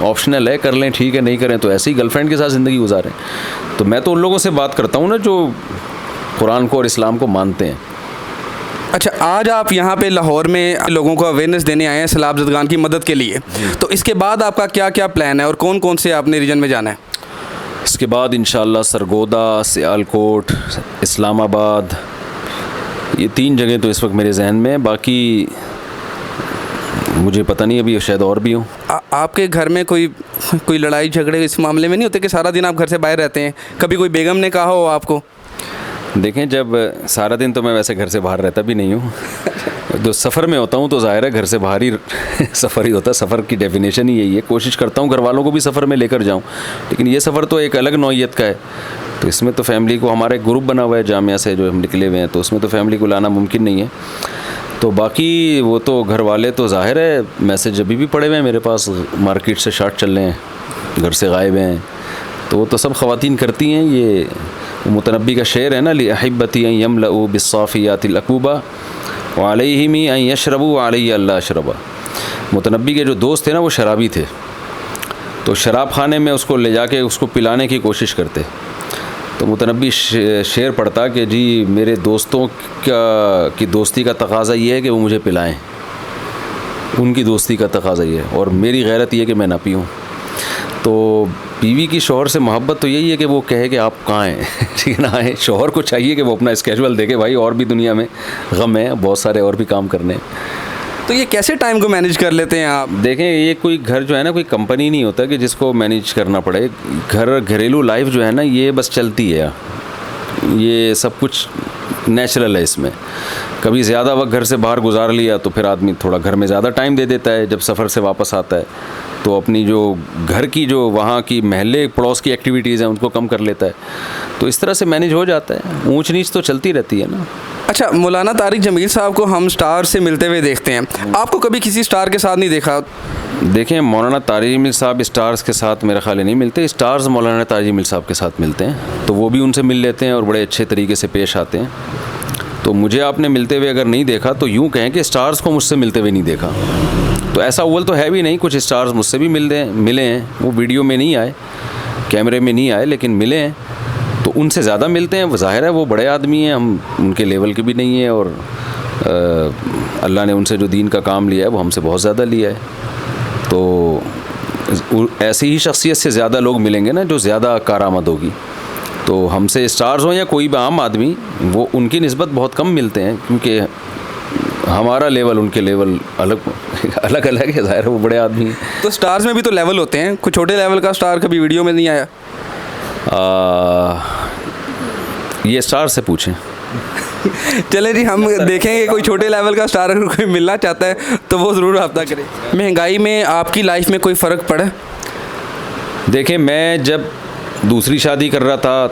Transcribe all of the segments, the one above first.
Optional ہے, کر لیں ٹھیک ہے, نہیں کریں تو ایسے ہی گرل فرینڈ کے ساتھ زندگی گزاریں. تو میں تو ان لوگوں سے بات کرتا ہوں نا جو قرآن کو اور اسلام کو مانتے ہیں. اچھا, آج آپ یہاں پہ لاہور میں لوگوں کو اویئرنیس دینے آئے ہیں سیلاب زدگان کی مدد کے لیے, تو اس کے بعد آپ کا کیا کیا پلان ہے اور کون کون سے آپ نے ریجن میں جانا ہے؟ اس کے بعد انشاءاللہ سرگودا, سیالکوٹ, اسلام آباد, یہ 3 جگہیں تو اس وقت میرے ذہن میں ہیں, باقی مجھے پتہ نہیں, ابھی شاید اور بھی ہوں. آپ کے گھر میں کوئی لڑائی جھگڑے اس معاملے میں نہیں ہوتے کہ سارا دن آپ گھر سے باہر رہتے ہیں؟ کبھی کوئی بیگم نے کہا ہو آپ کو؟ دیکھیں, جب سارا دن تو میں ویسے گھر سے باہر رہتا بھی نہیں ہوں, جو سفر میں ہوتا ہوں تو ظاہر ہے گھر سے باہر ہی سفر ہی ہوتا ہے. سفر کی ڈیفینیشن ہی یہی ہے. کوشش کرتا ہوں گھر والوں کو بھی سفر میں لے کر جاؤں, لیکن یہ سفر تو ایک الگ نوعیت کا ہے. تو اس میں تو فیملی کو, ہمارا ایک گروپ بنا ہوا ہے جامعہ سے جو ہم نکلے ہوئے ہیں, تو اس میں تو فیملی کو لانا ممکن نہیں ہے. تو باقی وہ تو گھر والے تو ظاہر ہے میسج ابھی بھی پڑے ہوئے ہیں میرے پاس, مارکیٹ سے شارٹ چل رہے ہیں, گھر سے غائب ہیں, تو وہ تو سب خواتین کرتی ہیں. یہ متنبی کا شعر ہے نا, لِأَحِبَّتِي أَن يَمْلَؤُوا بِالصَّافِيَاتِ الْأَكُوبَ وَعَلَيْهِمِ أَن يَشْرَبُوا عَلَيَّ اللَّا أَشْرَبَ. متنبی کے جو دوست تھے نا وہ شرابی تھے, تو شراب خانے میں اس کو لے جا کے اس کو پلانے کی کوشش کرتے. تو متنبی شعر پڑھتا کہ جی میرے دوستوں کی دوستی کا تقاضا یہ ہے کہ وہ مجھے پلائیں, ان کی دوستی کا تقاضا یہ ہے, اور میری غیرت یہ ہے کہ میں نہ پیوں. تو بیوی کی شوہر سے محبت تو یہی ہے کہ وہ کہے کہ آپ کہاں ہیں, ٹھیک ہے نا. شوہر کو چاہیے کہ وہ اپنا اسکیجول دیکھے, بھائی اور بھی دنیا میں غم ہے, بہت سارے اور بھی کام کرنے ہیں. تو یہ کیسے ٹائم کو مینیج کر لیتے ہیں آپ؟ دیکھیں, یہ کوئی گھر جو ہے نا کوئی کمپنی نہیں ہوتا کہ جس کو مینیج کرنا پڑے. گھریلو لائف جو ہے نا یہ بس چلتی ہے, یہ سب کچھ نیچرل ہے. اس میں کبھی زیادہ وقت گھر سے باہر گزار لیا تو پھر آدمی تھوڑا گھر میں زیادہ ٹائم دے دیتا ہے. جب سفر سے واپس آتا ہے تو اپنی جو گھر کی جو وہاں کی محلے پڑوس کی ایکٹیویٹیز ہیں ان کو کم کر لیتا ہے. تو اس طرح سے مینیج ہو جاتا ہے. اونچ نیچ تو چلتی رہتی ہے نا. اچھا, مولانا طارق جمیل صاحب کو ہم سٹار سے ملتے ہوئے دیکھتے ہیں, آپ کو کبھی کسی سٹار کے ساتھ نہیں دیکھا؟ دیکھیں, مولانا طارق جمیل صاحب اسٹارز کے ساتھ میرا خیال نہیں ملتے. اسٹارز مولانا طارق جمیل صاحب کے ساتھ ملتے ہیں, تو وہ بھی ان سے مل لیتے ہیں اور بڑے اچھے طریقے سے پیش آتے ہیں. تو مجھے آپ نے ملتے ہوئے اگر نہیں دیکھا تو یوں کہیں کہ اسٹارز کو مجھ سے ملتے ہوئے نہیں دیکھا. تو ایسا اول تو ہے بھی نہیں. کچھ اسٹارز مجھ سے بھی ملے ہیں, وہ ویڈیو میں نہیں آئے, کیمرے میں نہیں آئے, لیکن ملے ہیں. تو ان سے زیادہ ملتے ہیں. ظاہر ہے وہ بڑے آدمی ہیں, ہم ان کے لیول کے بھی نہیں ہیں, اور اللہ نے ان سے جو دین کا کام لیا ہے وہ ہم سے بہت زیادہ لیا ہے. تو ایسی ہی شخصیت سے زیادہ لوگ ملیں گے نا جو زیادہ کارآمد ہوگی. تو ہم سے اسٹارز ہوں یا کوئی بھی عام آدمی, وہ ان کی نسبت بہت کم ملتے ہیں, کیونکہ ہمارا لیول ان کے لیول الگ ہے. ظاہر ہے وہ بڑے آدمی ہیں. تو سٹارز میں بھی تو لیول ہوتے ہیں, کوئی چھوٹے لیول کا سٹار کبھی ویڈیو میں نہیں آیا؟ یہ اسٹار سے پوچھیں. چلیں جی, ہم دیکھیں گے کوئی چھوٹے لیول کا سٹار اگر کوئی ملنا چاہتا ہے تو وہ ضرور رابطہ کرے. مہنگائی میں آپ کی لائف میں کوئی فرق پڑا؟ دیکھیں, میں جب دوسری شادی کر رہا تھا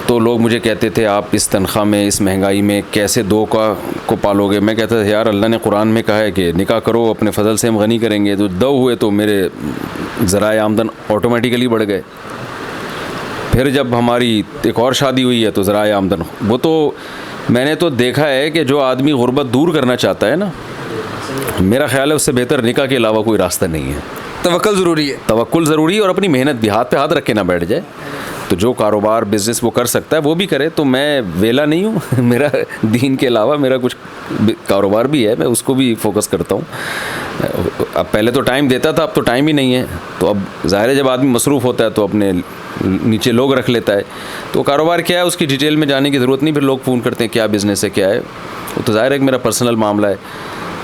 تو لوگ مجھے کہتے تھے آپ اس تنخواہ میں, اس مہنگائی میں کیسے دو کو پالو گے. میں کہتا تھا یار اللہ نے قرآن میں کہا ہے کہ نکاح کرو, اپنے فضل سے ہم غنی کریں گے. تو دو ہوئے تو میرے ذرائع آمدن آٹومیٹیکلی بڑھ گئے. پھر جب ہماری ایک اور شادی ہوئی ہے تو ذرائع آمدن, وہ تو میں نے تو دیکھا ہے کہ جو آدمی غربت دور کرنا چاہتا ہے نا, میرا خیال ہے اس سے بہتر نکاح کے علاوہ کوئی راستہ نہیں ہے. توکل ضروری ہے. توکل ضروری ہے, اور اپنی محنت بھی, ہاتھ پہ ہاتھ رکھ کے نہ بیٹھ جائے. تو جو کاروبار بزنس وہ کر سکتا ہے وہ بھی کرے. تو میں ویلا نہیں ہوں, میرا دین کے علاوہ میرا کچھ کاروبار بھی ہے, میں اس کو بھی فوکس کرتا ہوں. اب پہلے تو ٹائم دیتا تھا, اب تو ٹائم ہی نہیں ہے. تو اب ظاہر ہے جب آدمی مصروف ہوتا ہے تو اپنے نیچے لوگ رکھ لیتا ہے. تو کاروبار کیا ہے اس کی ڈیٹیل میں جانے کی ضرورت نہیں. پھر لوگ فون کرتے ہیں کیا بزنس ہے, کیا ہے, وہ تو ظاہر ہے کہ میرا پرسنل معاملہ ہے.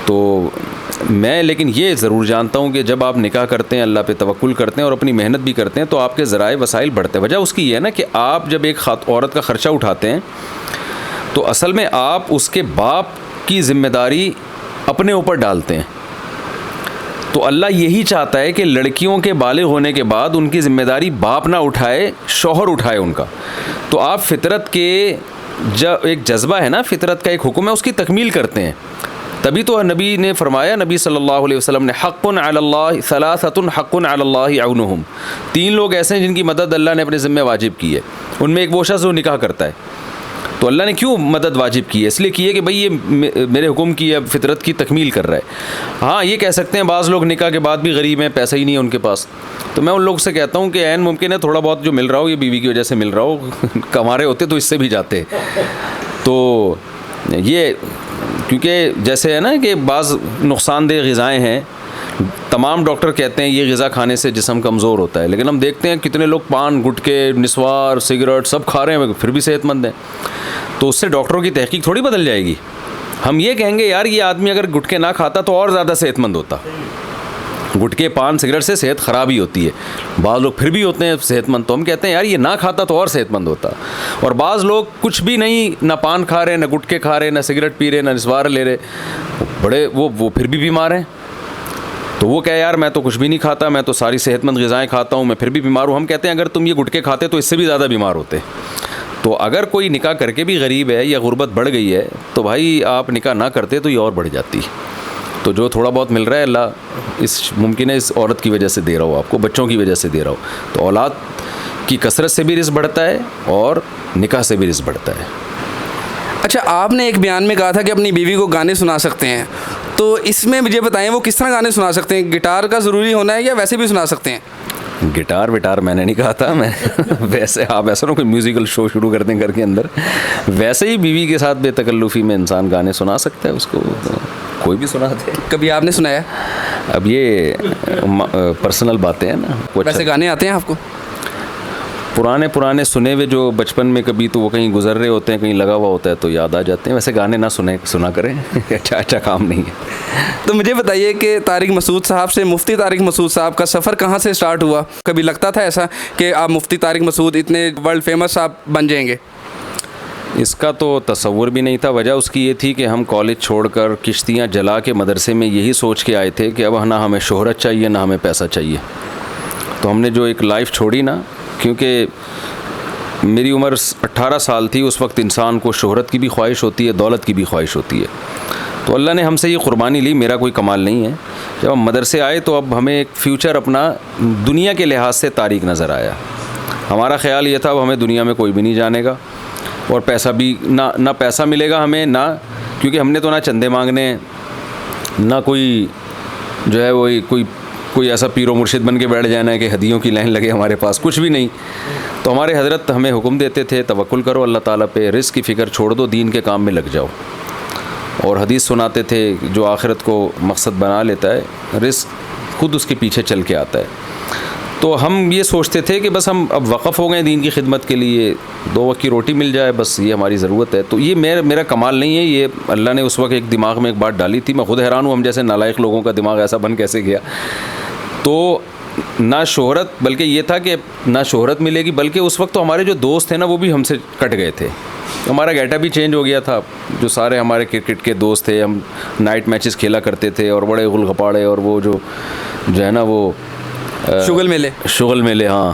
تو میں لیکن یہ ضرور جانتا ہوں کہ جب آپ نکاح کرتے ہیں, اللہ پہ توکل کرتے ہیں اور اپنی محنت بھی کرتے ہیں, تو آپ کے ذرائع وسائل بڑھتے ہیں. وجہ اس کی یہ ہے نا کہ آپ جب ایک عورت کا خرچہ اٹھاتے ہیں تو اصل میں آپ اس کے باپ کی ذمہ داری اپنے اوپر ڈالتے ہیں. تو اللہ یہی چاہتا ہے کہ لڑکیوں کے بالغ ہونے کے بعد ان کی ذمہ داری باپ نہ اٹھائے, شوہر اٹھائے ان کا. تو آپ فطرت کے ایک جذبہ ہے نا, فطرت کا ایک حکم ہے, اس کی تکمیل کرتے ہیں. تبھی تو نبی نے فرمایا, نبی صلی اللہ علیہ وسلم نے, حق علی اللہ ثلاثۃ حق علی اللہ عونہم, 3 لوگ ایسے ہیں جن کی مدد اللہ نے اپنے ذمہ واجب کی ہے. ان میں ایک وہ شخص جو نکاح کرتا ہے. تو تو اللہ نے کیوں مدد واجب کی ہے؟ اس لیے کی ہے کہ بھائی یہ میرے حکم کی ہے، فطرت کی تکمیل کر رہا ہے. ہاں یہ کہہ سکتے ہیں بعض لوگ نکاح کے بعد بھی غریب ہیں، پیسہ ہی نہیں ہے ان کے پاس، تو میں ان لوگ سے کہتا ہوں کہ عین ممکن ہے تھوڑا بہت جو مل رہا ہو یہ بیوی کی وجہ سے مل رہا ہو، کما رہے ہوتے تو اس سے بھی جاتے. تو یہ کیونکہ جیسے ہے نا کہ بعض نقصان دہ غذائیں ہیں، تمام ڈاکٹر کہتے ہیں یہ غذا کھانے سے جسم کمزور ہوتا ہے، لیکن ہم دیکھتے ہیں کتنے لوگ پان، گٹکے، نسوار، سگریٹ سب کھا رہے ہیں پھر بھی صحت مند ہیں. تو اس سے ڈاکٹروں کی تحقیق تھوڑی بدل جائے گی. ہم یہ کہیں گے یار یہ آدمی اگر گٹکے نہ کھاتا تو اور زیادہ صحت مند ہوتا. گٹکے، پان، سگریٹ سے صحت خراب ہی ہوتی ہے، بعض لوگ پھر بھی ہوتے ہیں صحت مند. تو ہم کہتے ہیں یار یہ نہ کھاتا تو اور صحت مند ہوتا. اور بعض لوگ کچھ بھی نہیں، نہ پان کھا رہے، نہ گٹکے کھا رہے، نہ سگریٹ پی رہے، نہ نسوار لے رہے، بڑے وہ پھر بھی بیمار ہیں. تو وہ کہے یار میں تو کچھ بھی نہیں کھاتا، میں تو ساری صحت مند غذائیں کھاتا ہوں، میں پھر بھی بیمار ہوں. ہم کہتے ہیں اگر تم یہ گٹکے کھاتے تو اس سے بھی زیادہ بیمار ہوتے. تو اگر کوئی نکاح کر کے بھی غریب ہے یا غربت بڑھ گئی ہے تو بھائی آپ نکاح نہ کرتے تو یہ اور بڑھ جاتی. تو جو تھوڑا بہت مل رہا ہے اللہ ممکن ہے اس عورت کی وجہ سے دے رہا ہو، آپ کو بچوں کی وجہ سے دے رہا ہو. تو اولاد کی کثرت سے بھی رزق بڑھتا ہے اور نکاح سے بھی رزق بڑھتا ہے. اچھا، آپ نے ایک بیان میں کہا تھا کہ اپنی بیوی کو گانے سنا سکتے ہیں، تو اس میں مجھے بتائیں وہ کس طرح گانے سنا سکتے ہیں؟ گٹار کا ضروری ہونا ہے یا ویسے بھی سنا سکتے ہیں؟ گٹار وٹار میں نے نہیں کہا تھا. میں ویسے آپ ایسا نہ کوئی میوزیکل شو شروع کر دیں گھر کے اندر. ویسے ہی بیوی کے ساتھ بے تکلفی میں انسان گانے سنا سکتا ہے، اس کو کوئی بھی سنا دے. کبھی آپ نے سنایا؟ اب یہ پرسنل باتیں ہیں نا. ویسے گانے آتے ہیں آپ کو؟ پرانے سنے ہوئے جو بچپن میں کبھی تو وہ کہیں گزر رہے ہوتے ہیں، کہیں لگا ہوا ہوتا ہے تو یاد آ جاتے ہیں. ویسے گانے نہ سنا کریں، اچھا کام نہیں ہے. تو مجھے بتائیے کہ طارق مسعود صاحب سے مفتی طارق مسعود صاحب کا سفر کہاں سے سٹارٹ ہوا؟ کبھی لگتا تھا ایسا کہ آپ مفتی طارق مسعود اتنے ورلڈ فیمس آپ بن جائیں گے؟ اس کا تو تصور بھی نہیں تھا. وجہ اس کی یہ تھی کہ ہم کالج چھوڑ کر کشتیاں جلا کے مدرسے میں یہی سوچ کے آئے تھے کہ اب نہ ہمیں شہرت چاہیے نہ ہمیں پیسہ چاہیے. تو ہم نے جو ایک لائف چھوڑی نا، کیونکہ میری عمر 18 سال تھی اس وقت، انسان کو شہرت کی بھی خواہش ہوتی ہے، دولت کی بھی خواہش ہوتی ہے. تو اللہ نے ہم سے یہ قربانی لی. میرا کوئی کمال نہیں ہے. جب ہم مدرسے آئے تو اب ہمیں ایک فیوچر اپنا دنیا کے لحاظ سے تاریک نظر آیا. ہمارا خیال یہ تھا اب ہمیں دنیا میں کوئی بھی نہیں جانے گا، اور پیسہ بھی نہ پیسہ ملے گا ہمیں، نہ کیونکہ ہم نے تو نہ چندے مانگنے، نہ کوئی جو ہے وہی کوئی ایسا پیر و مرشد بن کے بیٹھ جانا ہے کہ ہدیوں کی لائن لگے ہمارے پاس، کچھ بھی نہیں. تو ہمارے حضرت ہمیں حکم دیتے تھے توکل کرو اللہ تعالیٰ پہ، رزق کی فکر چھوڑ دو، دین کے کام میں لگ جاؤ. اور حدیث سناتے تھے جو آخرت کو مقصد بنا لیتا ہے رزق خود اس کے پیچھے چل کے آتا ہے. تو ہم یہ سوچتے تھے کہ بس ہم اب وقف ہو گئے دین کی خدمت کے لیے، 2 وقت کی روٹی مل جائے بس یہ ہماری ضرورت ہے. تو یہ میرا کمال نہیں ہے، یہ اللہ نے اس وقت ایک دماغ میں ایک بات ڈالی تھی. میں خود حیران ہوں ہم جیسے نالائق لوگوں کا دماغ ایسا بن کیسے گیا. تو نہ شہرت، بلکہ یہ تھا کہ نہ شہرت ملے گی، بلکہ اس وقت تو ہمارے جو دوست تھے نا وہ بھی ہم سے کٹ گئے تھے. ہمارا گیٹا بھی چینج ہو گیا تھا. جو سارے ہمارے کرکٹ کے دوست تھے، ہم نائٹ میچز کھیلا کرتے تھے، اور بڑے غل غپاڑے، اور وہ جو ہے نا وہ شغل میلے، ہاں.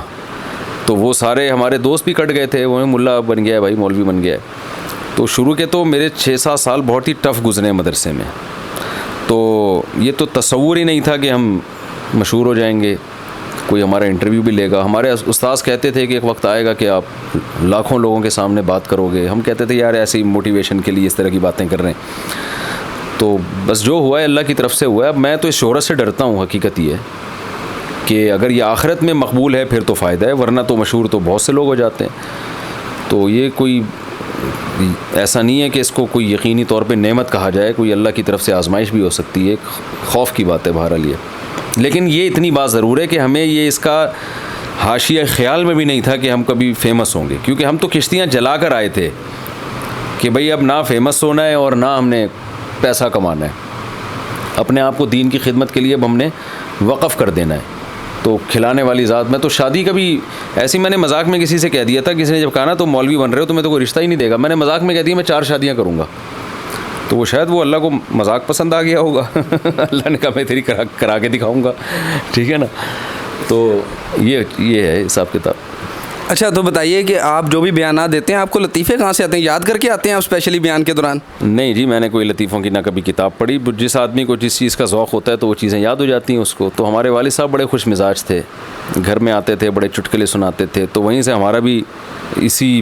تو وہ سارے ہمارے دوست بھی کٹ گئے تھے. وہ ملا بن گیا ہے بھائی، مولوی بن گیا ہے. تو شروع کے تو میرے 6-7 سال بہت ہی ٹف گزرے مدرسے میں. تو یہ تو تصور ہی نہیں تھا کہ ہم مشہور ہو جائیں گے، کوئی ہمارا انٹرویو بھی لے گا. ہمارے استاذ کہتے تھے کہ ایک وقت آئے گا کہ آپ لاکھوں لوگوں کے سامنے بات کرو گے. ہم کہتے تھے یار ایسے ہی موٹیویشن کے لیے اس طرح کی باتیں کر رہے ہیں. تو بس جو ہوا ہے اللہ کی طرف سے ہوا ہے. اب میں تو اس شہرت سے ڈرتا ہوں. حقیقت یہ ہے کہ اگر یہ آخرت میں مقبول ہے پھر تو فائدہ ہے، ورنہ تو مشہور تو بہت سے لوگ ہو جاتے ہیں. تو یہ کوئی ایسا نہیں ہے کہ اس کو کوئی یقینی طور پہ نعمت کہا جائے. کوئی اللہ کی طرف سے آزمائش بھی ہو سکتی ہے، خوف کی بات ہے بہرحال یہ. لیکن یہ اتنی بات ضرور ہے کہ ہمیں یہ اس کا حاشیہ خیال میں بھی نہیں تھا کہ ہم کبھی فیمس ہوں گے، کیونکہ ہم تو کشتیاں جلا کر آئے تھے کہ بھئی اب نہ فیمس ہونا ہے اور نہ ہم نے پیسہ کمانا ہے. اپنے آپ کو دین کی خدمت کے لیے اب ہم نے وقف کر دینا ہے. تو کھلانے والی ذات. میں تو شادی کبھی ایسی میں نے مذاق میں کسی سے کہہ دیا تھا، کسی نے جب کہا نا تو مولوی بن رہے ہو تو میں تو کوئی رشتہ ہی نہیں دے گا. میں نے مذاق میں کہہ دیا میں 4 شادیاں کروں گا. تو وہ شاید وہ اللہ کو مذاق پسند آ گیا ہوگا. اللہ نے کہا میں تیری کرا کے دکھاؤں گا. ٹھیک ہے نا. تو یہ ہے حساب کتاب. اچھا تو بتائیے کہ آپ جو بھی بیانات دیتے ہیں آپ کو لطیفے کہاں سے آتے ہیں؟ یاد کر کے آتے ہیں آپ اسپیشلی بیان کے دوران؟ نہیں جی، میں نے کوئی لطیفوں کی نہ کبھی کتاب پڑھی. جس آدمی کو جس چیز کا ذوق ہوتا ہے تو وہ چیزیں یاد ہو جاتی ہیں اس کو. تو ہمارے والد صاحب بڑے خوش مزاج تھے، گھر میں آتے تھے بڑے چٹکلے سناتے تھے. تو وہیں سے ہمارا بھی اسی